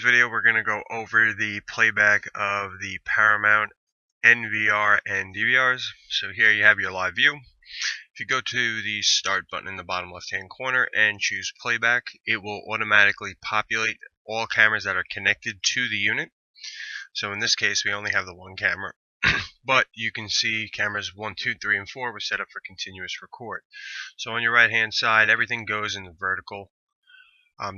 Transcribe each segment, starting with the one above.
video we're going to go over the playback of the Paramount NVR and DVRs. So here you have your live view. If you go to the start button in the bottom left hand corner and choose playback, it will automatically populate all cameras that are connected to the unit. So in this case we only have the one camera, but you can see cameras 1, 2, 3, and 4 were set up for continuous record. So on your right hand side, everything goes in the vertical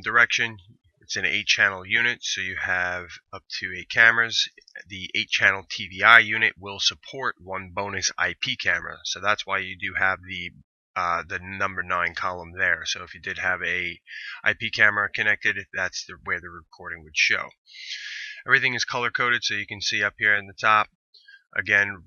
direction. It's an 8-channel unit, so you have up to 8 cameras. The 8-channel TVI unit will support one bonus IP camera, so that's why you do have the number 9 column there. So if you did have a IP camera connected, that's where the recording would show. Everything is color coded, so you can see up here in the top, again,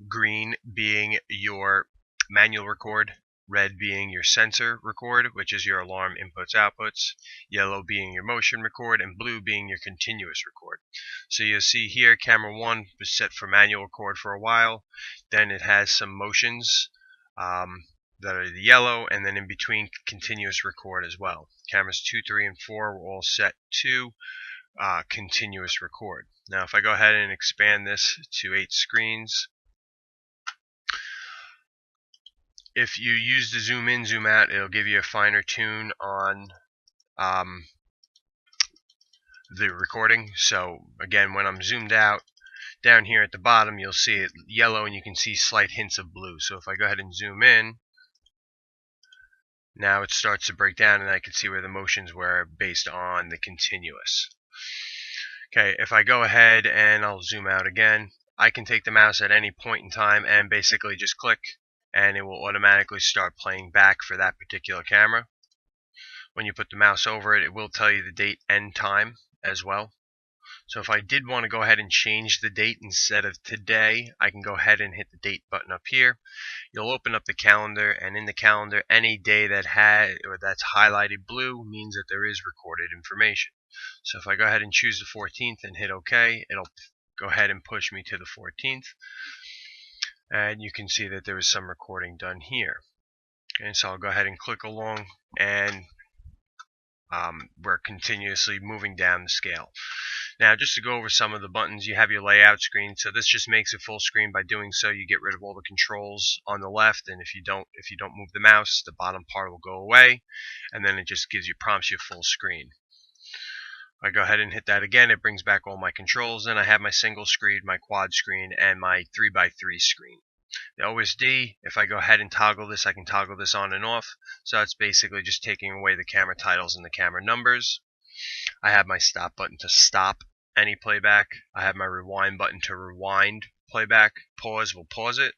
green being your manual record, red being your sensor record, which is your alarm inputs outputs, yellow being your motion record, and blue being your continuous record. So you'll see here camera 1 was set for manual record for a while, then it has some motions that are the yellow, and then in between continuous record as well. Cameras 2, 3, and 4 were all set to continuous record. Now if I go ahead and expand this to 8 screens, if you use the zoom in, zoom out, it'll give you a finer tune on the recording. So again, when I'm zoomed out, down here at the bottom, you'll see it yellow and you can see slight hints of blue. So if I go ahead and zoom in, now it starts to break down and I can see where the motions were based on the continuous. Okay, if I go ahead and I'll zoom out again, I can take the mouse at any point in time and basically just click, and it will automatically start playing back for that particular camera. When you put the mouse over it, it will tell you the date and time as well. So if I did want to go ahead and change the date, instead of today, I can go ahead and hit the date button up here. You'll open up the calendar, and in the calendar, any day that's highlighted blue means that there is recorded information. So if I go ahead and choose the 14th and hit OK, it'll go ahead and push me to the 14th. And you can see that there was some recording done here. And so I'll go ahead and click along, and we're continuously moving down the scale. Now just to go over some of the buttons, you have your layout screen. So this just makes it full screen. By doing so, you get rid of all the controls on the left, and if you don't move the mouse, the bottom part will go away, and then it just prompts you full screen. I go ahead and hit that again, it brings back all my controls, and I have my single screen, my quad screen, and my 3x3 screen. The OSD, if I go ahead and toggle this, I can toggle this on and off. So that's basically just taking away the camera titles and the camera numbers. I have my stop button to stop any playback. I have my rewind button to rewind playback. Pause will pause it.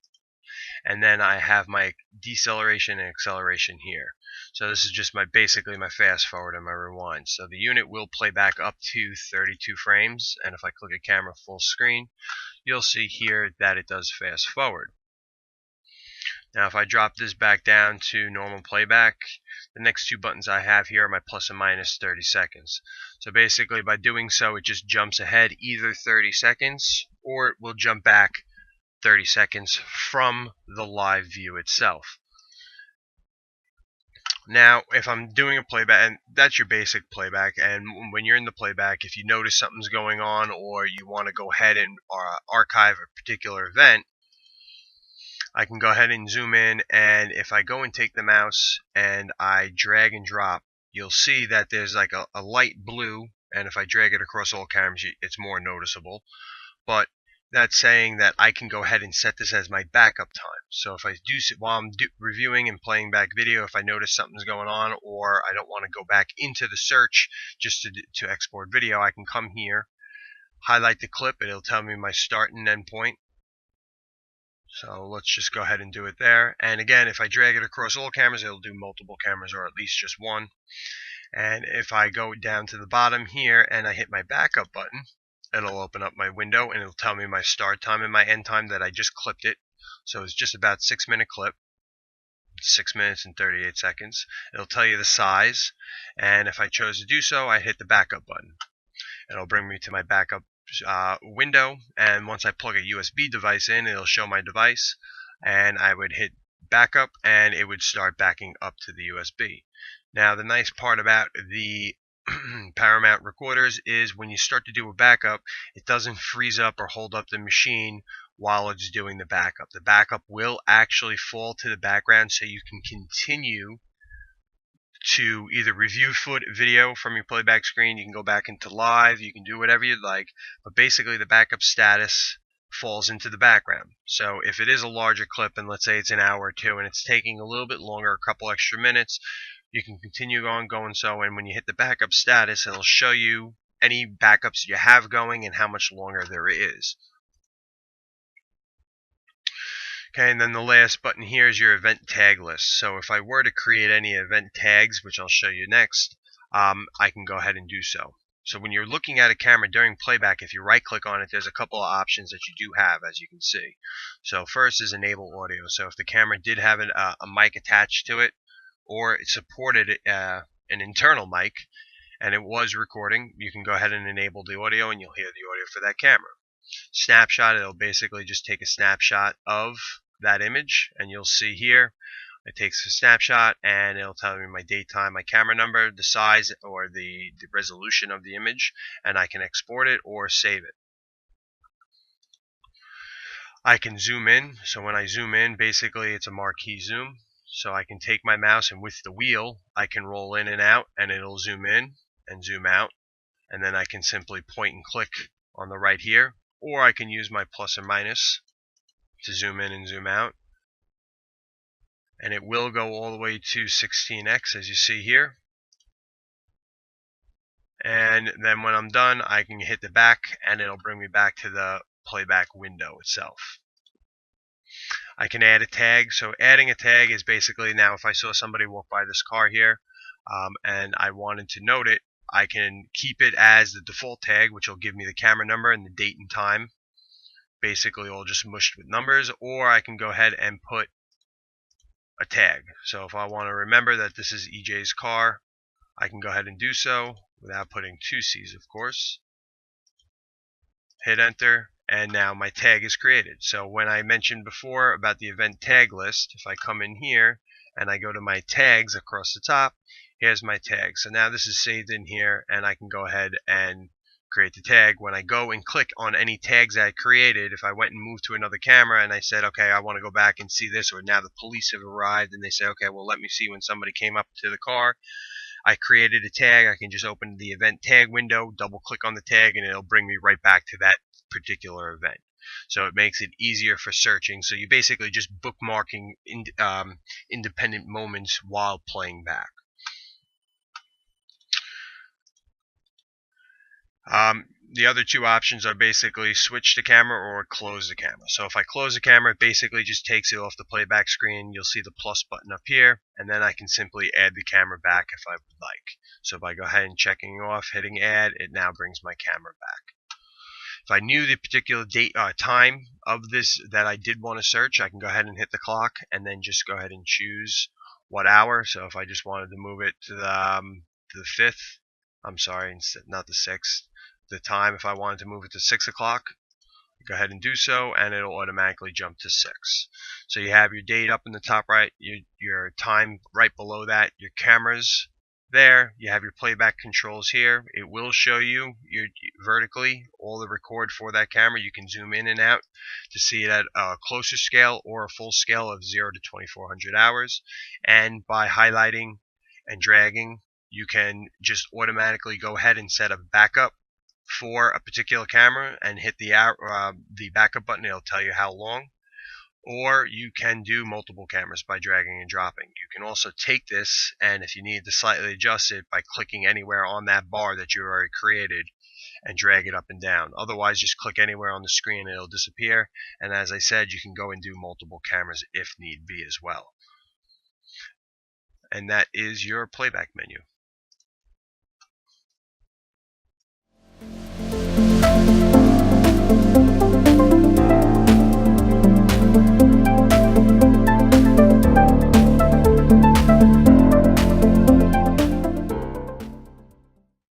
And then I have my deceleration and acceleration here. So this is just basically my fast forward and my rewind. So the unit will play back up to 32 frames, and if I click a camera full screen, you'll see here that it does fast forward. Now if I drop this back down to normal playback, the next 2 buttons I have here are my plus and minus 30 seconds. So basically by doing so, it just jumps ahead either 30 seconds or it will jump back 30 seconds from the live view itself. Now if I'm doing a playback, and that's your basic playback, and when you're in the playback, if you notice something's going on or you want to go ahead and archive a particular event, I can go ahead and zoom in, and if I go and take the mouse and I drag and drop, you'll see that there's like a light blue, and if I drag it across all cameras, it's more noticeable. But that's saying that I can go ahead and set this as my backup time. So if I do, while I'm reviewing and playing back video, if I notice something's going on or I don't want to go back into the search just to export video, I can come here, highlight the clip, and it'll tell me my start and end point. So let's just go ahead and do it there. And again, if I drag it across all cameras, it'll do multiple cameras or at least just one. And if I go down to the bottom here and I hit my backup button, it'll open up my window and it'll tell me my start time and my end time that I just clipped it. So it's just about 6-minute clip, 6 minutes and 38 seconds. It'll tell you the size, and if I chose to do so, I hit the backup button. It'll bring me to my backup window, and once I plug a USB device in, it'll show my device, and I would hit backup and it would start backing up to the USB. Now the nice part about the Paramount recorders is when you start to do a backup, it doesn't freeze up or hold up the machine while it's doing the backup. The backup will actually fall to the background so you can continue to either review video from your playback screen. You can go back into live, you can do whatever you'd like, but basically the backup status falls into the background. So if it is a larger clip, and let's say it's an hour or two and it's taking a little bit longer, a couple extra minutes, you can continue on going so, and when you hit the backup status, it'll show you any backups you have going and how much longer there is. Okay, and then the last button here is your event tag list. So if I were to create any event tags, which I'll show you next, I can go ahead and do so. So when you're looking at a camera during playback, if you right click on it, there's a couple of options that you do have, as you can see. So first is enable audio. So if the camera did have a mic attached to it, or it supported an internal mic and it was recording, you can go ahead and enable the audio and you'll hear the audio for that camera. Snapshot, it'll basically just take a snapshot of that image, and you'll see here it takes a snapshot and it'll tell me my date, time, my camera number, the size or the resolution of the image, and I can export it or save it. I can zoom in. So when I zoom in, basically it's a marquee zoom. So I can take my mouse and with the wheel I can roll in and out and it'll zoom in and zoom out, and then I can simply point and click on the right here, or I can use my plus or minus to zoom in and zoom out, and it will go all the way to 16x as you see here. And then when I'm done, I can hit the back and it'll bring me back to the playback window itself. I can add a tag. So adding a tag is basically, now if I saw somebody walk by this car here and I wanted to note it, I can keep it as the default tag, which will give me the camera number and the date and time, basically all just mushed with numbers, or I can go ahead and put a tag. So if I want to remember that this is EJ's car, I can go ahead and do so without putting two C's, of course. Hit enter, and now my tag is created. So when I mentioned before about the event tag list, if I come in here and I go to my tags across the top, here's my tag. So now this is saved in here, and I can go ahead and create the tag. When I go and click on any tags I created, if I went and moved to another camera and I said, okay, I want to go back and see this, or now the police have arrived and they say, okay, well, let me see when somebody came up to the car, I created a tag, I can just open the event tag window, double click on the tag, and it'll bring me right back to that particular event. So it makes it easier for searching. So you're basically just bookmarking independent moments while playing back. The other two options are basically switch the camera or close the camera. So if I close the camera, it basically just takes it off the playback screen. You'll see the plus button up here, and then I can simply add the camera back if I would like. So if I go ahead and checking off, hitting add, it now brings my camera back. If I knew the particular date, time of this that I did want to search, I can go ahead and hit the clock and then just go ahead and choose what hour. So if I just wanted to move it to the 5th, I'm sorry, not the 6th, the time, if I wanted to move it to 6 o'clock, go ahead and do so, and it'll automatically jump to 6. So you have your date up in the top right, your time right below that, your cameras there, you have your playback controls here. It will show you your vertically all the record for that camera. You can zoom in and out to see it at a closer scale or a full scale of 0 to 2400 hours, and by highlighting and dragging, you can just automatically go ahead and set a backup for a particular camera and hit the backup button. It'll tell you how long. Or you can do multiple cameras by dragging and dropping. You can also take this, and if you need to slightly adjust it, by clicking anywhere on that bar that you already created and drag it up and down. Otherwise, just click anywhere on the screen and it'll disappear. And as I said, you can go and do multiple cameras if need be as well. And that is your playback menu.